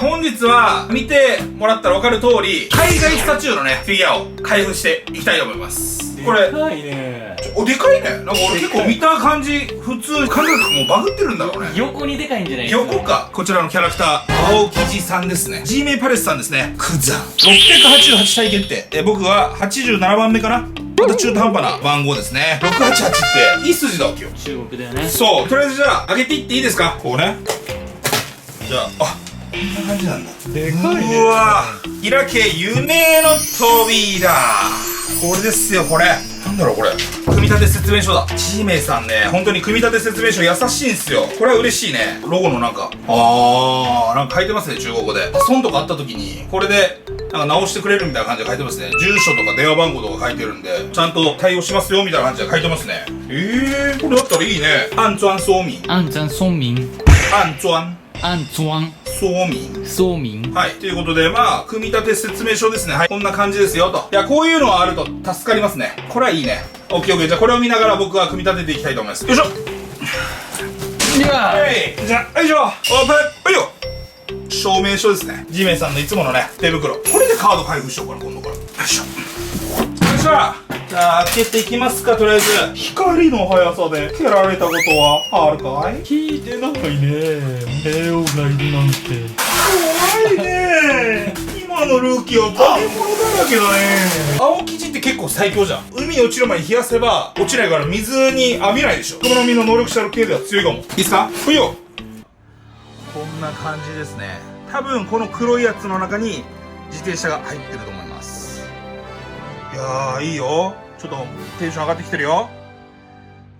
本日は見てもらったら分かる通り、海外スタチューのね、フィギュアを開封していきたいと思います。これ、でかいね。でかいね。なんか俺結構見た感じ、普通、感覚もうバグってるんだろうね。横にでかいんじゃない？横か。こちらのキャラクター、青生地さんですね。G メイパレスさんですね。クザン。688体限定。僕は87番目かな。また中途半端な番号ですね。688って、いい数字だわけよ。中国だよね。そう。とりあえずじゃあ、開けていっていいですか？こうね。じゃあ、こんな感じなんだ。でかいね。うわぁ。開け、夢の扉。これですよ、これ。なんだろう、これ。組み立て説明書だ。G メイさんね、本当に組み立て説明書優しいんすよ。これは嬉しいね。ロゴのなんか。なんか書いてますね、中国語で。損とかあった時に、これで、なんか直してくれるみたいな感じで書いてますね。住所とか電話番号とか書いてるんで、ちゃんと対応しますよみたいな感じで書いてますね。これだったらいいね。アンチュアンソーミン。アンチャンソンミン。アンチュアンアンチュアンソーミン。ソーミン。はい。ということで、まあ、組み立て説明書ですね。はい。こんな感じですよ、と。いや、こういうのがあると助かりますね。これはいいね。オッケーオッケー。じゃあ、これを見ながら僕は組み立てていきたいと思います。よいしょ。いやじゃあ、よいしょ。オープン。はいよ。証明書ですね。G メイさんのいつものね、手袋。これでカード開封しようかな、今度から。よいしょ。よいしょ。じゃあ、開けていきますか、とりあえず。光の速さで蹴られたことはあるかい？聞いてないね。レオがいるなんて。怖いね。今のルーキーは化け物だらけだね。青生地って結構最強じゃん。海に落ちる前に冷やせば落ちないから水に浴びないでしょ。好みの能力者の系では強いかも。いいですか？ほいよ。こんな感じですね。多分この黒いやつの中に自転車が入ってると思います。いやー、いいよ。ちょっとテンション上がってきてるよ。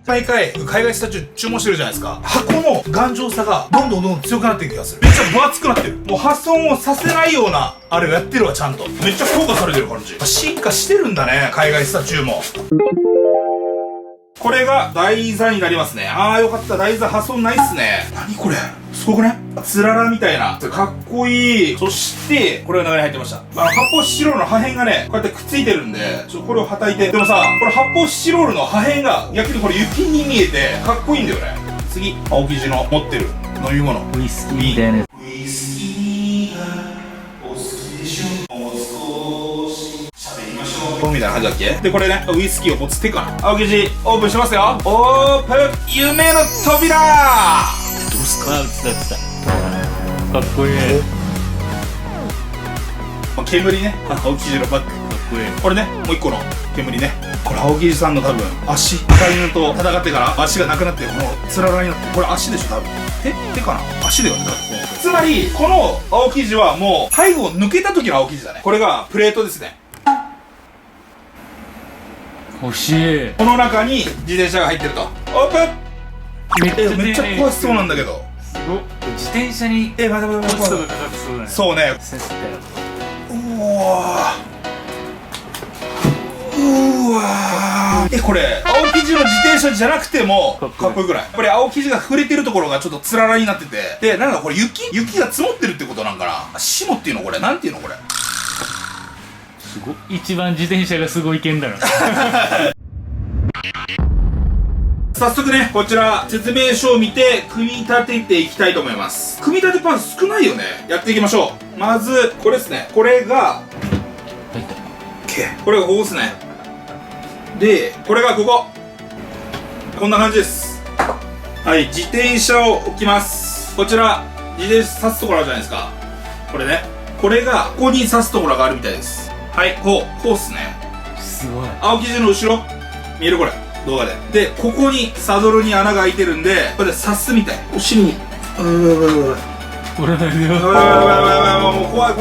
毎回海外スタチュー注文してるじゃないですか。箱の頑丈さがどんどん強くなっていく気がする。めっちゃ分厚くなってる。もう破損をさせないようなあれをやってるわ、ちゃんと。めっちゃ強化されてる感じ。進化してるんだね、海外スタチューも。これが台座になりますね。よかった。台座破損ないっすね。何これ、すごくね？つららみたいな。かっこいい。そして、これが中に入ってました。発泡スチロールの破片がね、こうやってくっついてるんで、これを叩いて。でもさ、これ発泡スチロールの破片が逆にこれ雪に見えて、かっこいいんだよね。次、青生地の持ってる飲み物。ウイスキーみたいなやつ。ウイスキーがお好きでしょ。もう少し喋りましょう。みたいな感じだっけ？で、これね、ウイスキーを持つ手かな。青生地、オープンしますよ。オープン！夢の扉！どうすか？映った。かっこいい。煙ね。青生地のバッグ。かっこいい。これね、もう一個の煙ね。これ青生地さんの多分、足。赤犬と戦ってから足がなくなって、このつららになって、これ足でしょ、多分。手かな？足だよね、つまり、この青生地はもう、背後を抜けた時の青生地だね。これがプレートですね。欲しい。この中に自転車が入ってると。オープン！めっちゃ壊しそうなんだけど。すごっ。自転車に待て待て待て待て。かかってそうだね。そうね。せったよ。これ青生地の自転車じゃなくてもかっこよくない？やっぱり青生地が触れてるところがちょっとつららになってて、で、なんかこれ雪が積もってるってことなんかな。霜っていうのこれ、なんていうのこれ。すごっ。一番自転車がすごいけんだろ。早速ね、こちら説明書を見て組み立てていきたいと思います。組み立てパーツ少ないよね。やっていきましょう。まずこれですね。これがこれがここですね。で、これがここ。こんな感じです。はい、自転車を置きます。こちら自転車刺すところあるじゃないですか。これね、これがここに刺すところがあるみたいです。はい、こうっすね。すごい。青生地の後ろ見える？これ動画で。で、ここにサドルに穴が開いてるんで、これで刺すみたい。お尻に折らないでよ。もう怖い。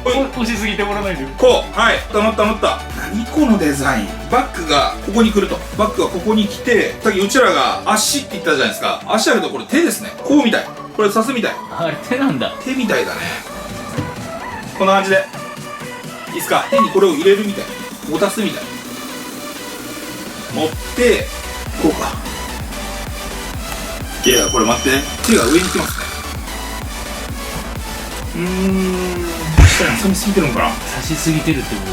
押しすぎて折らないでよ。こう、はい、乗った。何このデザイン。バッグがここに来ると。バッグがここに来て、さっきうちらが足って言ったじゃないですか。足あるとこれ手ですね。こうみたい。これ刺すみたい。あれ手なんだ。手みたいだね。こんな感じでいいっすか。手にこれを入れるみたい。持たすみたい。持ってこうか。いや、これ待って、手が上に来ますね。下に挟みすぎてるのかな。刺しすぎてるってこと。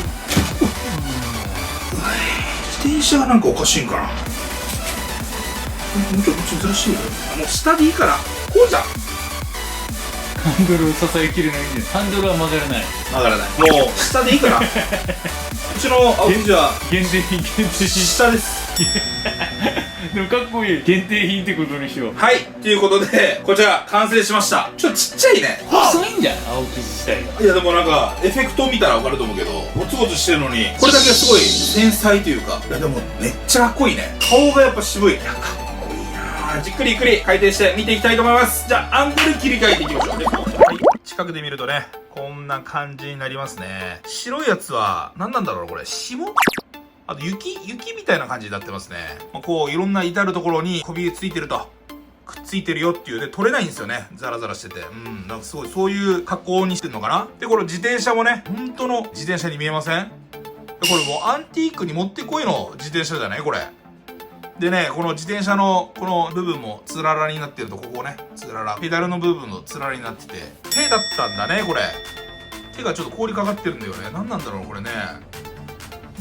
自転車がなんかおかしいんかな。もうちょっとずらしてみる。もう下でいいから。こうじゃん。ハンドルを支えきれないんです。ハンドルは曲がらない。曲がらない。もう下でいいかな。うちの青木は限定品下です。でもかっこいい。限定品ってことにしよう。はい、ということでこちら完成しました。ちょっとちっちゃいね。細いんじゃん、青生地自体が。いやでもなんかエフェクト見たら分かると思うけど、ゴツゴツしてるのにこれだけすごい繊細というか、いやでもめっちゃかっこいいね。顔がやっぱ渋い。いやかっこいいな。じっくりゆっくり回転して見ていきたいと思います。じゃあアングル切り替えていきましょう。はい、近くで見るとねこんな感じになりますね。白いやつは何なんだろうこれ、霜？あと雪みたいな感じになってますね。こういろんな至るところにこびりついてると、くっついてるよっていうで取れないんですよね。ザラザラしてて、なんかすごいそういう加工にしてんのかな。でこの自転車もね本当の自転車に見えません？でこれもうアンティークにもってこいの自転車じゃないこれ。でね、この自転車のこの部分もつららになってると、ここねつらら、ペダルの部分のつららになってて手だったんだねこれ。手がちょっと氷かかってるんだよね。何なんだろうこれね。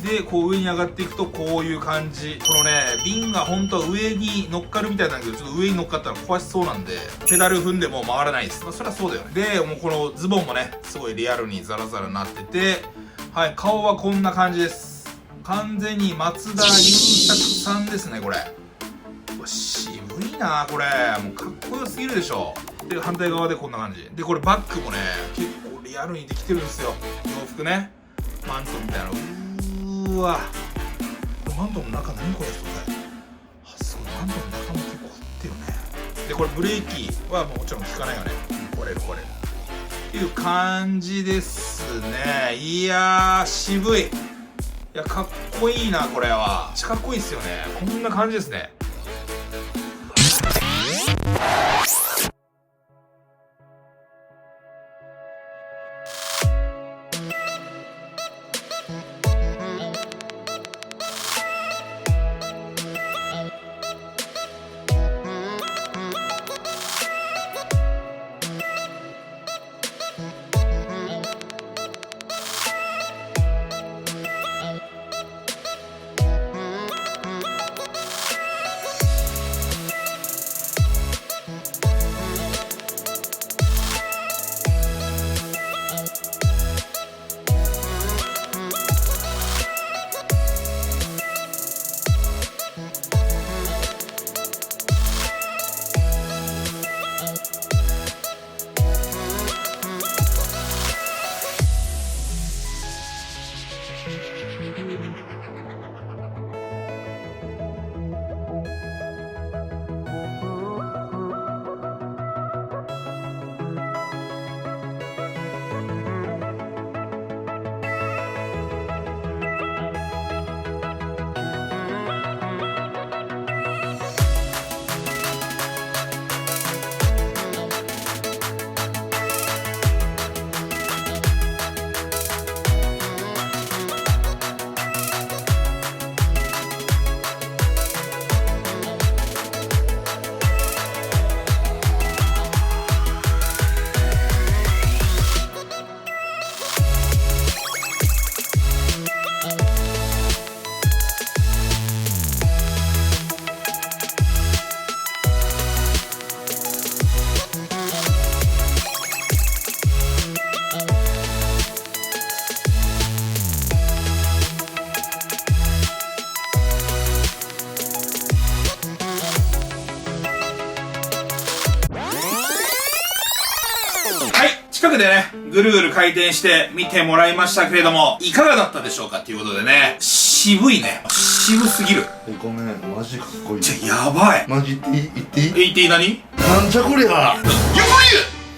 でこう上に上がっていくとこういう感じ。このね瓶が本当は上に乗っかるみたいなんだけど、ちょっと上に乗っかったら壊しそうなんでペダル踏んでも回らないです。そりゃそうだよね。でもうこのズボンもねすごいリアルにザラザラになってて、はい、顔はこんな感じです。完全に松田優作さんですねこれ。渋いなこれ。もうかっこよすぎるでしょ。で反対側でこんな感じで、これバッグもね結構リアルにできてるんですよ。洋服ね、マントみたいな。うわマントの中何これ、すごい。マントの中も結構振ってるね。でこれブレーキはもちろん効かないよね。壊れるっていう感じですね。いやー渋い。いやかっこいいなこれは。めっちゃかっこいいですよね。こんな感じですね。近くでね、ぐるぐる回転して見てもらいましたけれども、いかがだったでしょうかっていうことでね、渋いね。渋すぎる。ごめん、マジかっこいい。やばい。マジ言っていい？言っていい？何？なんじゃこりゃ。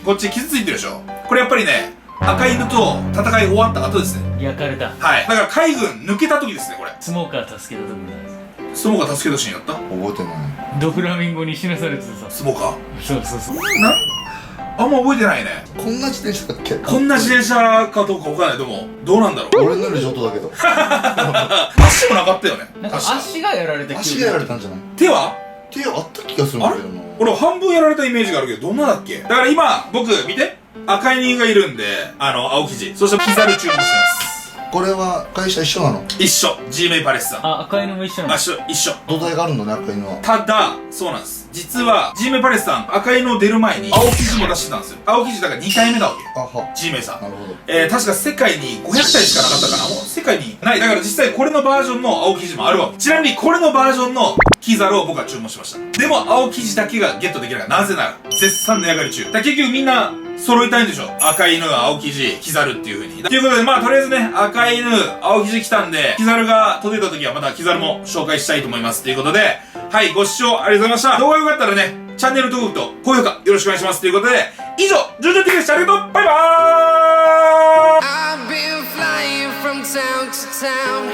こっち傷ついてるでしょ。これやっぱりね、赤犬と戦い終わった後ですね。焼かれた。はい。だから海軍抜けた時ですね、これ。スモーカー助けた時なんです。スモーカー助けたシーンやった？覚えてない。ドフラミンゴに死なされてさ。スモーカー？そうそうそう。あんま覚えてないね。こんな自転車だっけ？こんな自転車かどうかわかんない。でもどうなんだろう。俺のより上等だけど。足もなかったよね。なんか足がやられた。足がやられたんじゃない？手は？手あった気がするんだけどな。俺半分やられたイメージがあるけど、どんなだっけ？だから今僕見て、赤い人がいるんで、青生地、そしてピザル注文してます。これは会社一緒なの？一緒。G メイパレスさん。あ、赤犬も一緒なんです。一緒。土台があるのね、赤犬は。ただ、そうなんです。実は、G メイパレスさん、赤いの出る前に、青生地も出してたんですよ。青生地だから2回目だわけ。あは。G メイさん。なるほど。確か世界に500体しかなかったかな。もう世界にない。だから実際これのバージョンの青生地もあるわけ。ちなみにこれのバージョンのキザルを僕は注文しました。でも青生地だけがゲットできない。なぜなら、絶賛値上がり中。だから結局みんな、揃いたいんでしょ。赤犬、青生地、キザルっていう風に。ということで、まあ、とりあえずね、赤犬、青生地来たんで、キザルが届いた時はまたキザルも紹介したいと思います。ということで、はい、ご視聴ありがとうございました。動画良かったらね、チャンネル登録と高評価よろしくお願いします。ということで、以上、ジョジョティでした。ありがとう。バイバーイ I've been flying from town to town,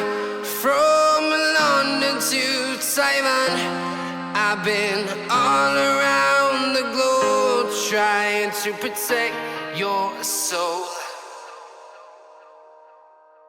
from London to Taiwan. I've been all around the globe trying to protect your soul.